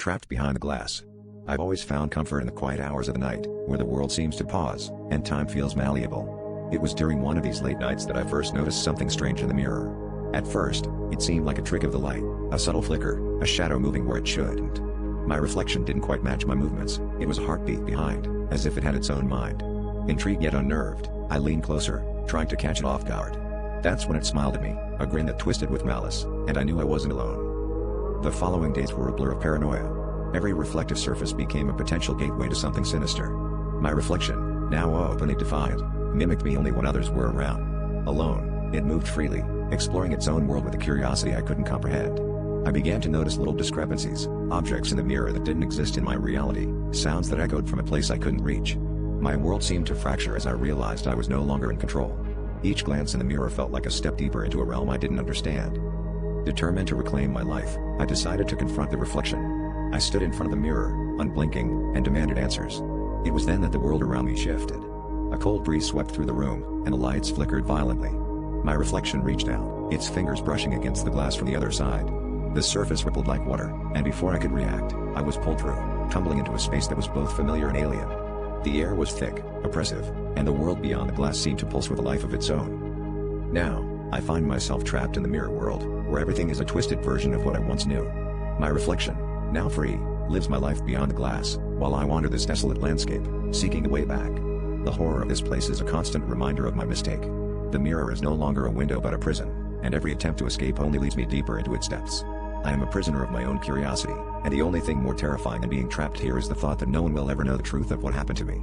trapped behind the glass. I've always found comfort in the quiet hours of the night, where the world seems to pause, and time feels malleable. It was during one of these late nights that I first noticed something strange in the mirror. At first, it seemed like a trick of the light, a subtle flicker, a shadow moving where it shouldn't. My reflection didn't quite match my movements, it was a heartbeat behind, as if it had its own mind. Intrigued yet unnerved, I leaned closer, trying to catch it off guard. That's when it smiled at me, a grin that twisted with malice, and I knew I wasn't alone. The following days were a blur of paranoia. Every reflective surface became a potential gateway to something sinister. My reflection, now openly defiant, mimicked me only when others were around. Alone, it moved freely, exploring its own world with a curiosity I couldn't comprehend. I began to notice little discrepancies, objects in the mirror that didn't exist in my reality, sounds that echoed from a place I couldn't reach. My world seemed to fracture as I realized I was no longer in control. Each glance in the mirror felt like a step deeper into a realm I didn't understand. Determined to reclaim my life, I decided to confront the reflection. I stood in front of the mirror, unblinking, and demanded answers. It was then that the world around me shifted. A cold breeze swept through the room, and the lights flickered violently. My reflection reached out, its fingers brushing against the glass from the other side. The surface rippled like water, and before I could react, I was pulled through, tumbling into a space that was both familiar and alien. The air was thick, oppressive, and the world beyond the glass seemed to pulse with a life of its own. Now, I find myself trapped in the mirror world, where everything is a twisted version of what I once knew. My reflection, now free, lives my life beyond the glass, while I wander this desolate landscape, seeking a way back. The horror of this place is a constant reminder of my mistake. The mirror is no longer a window but a prison, and every attempt to escape only leads me deeper into its depths. I am a prisoner of my own curiosity, and the only thing more terrifying than being trapped here is the thought that no one will ever know the truth of what happened to me.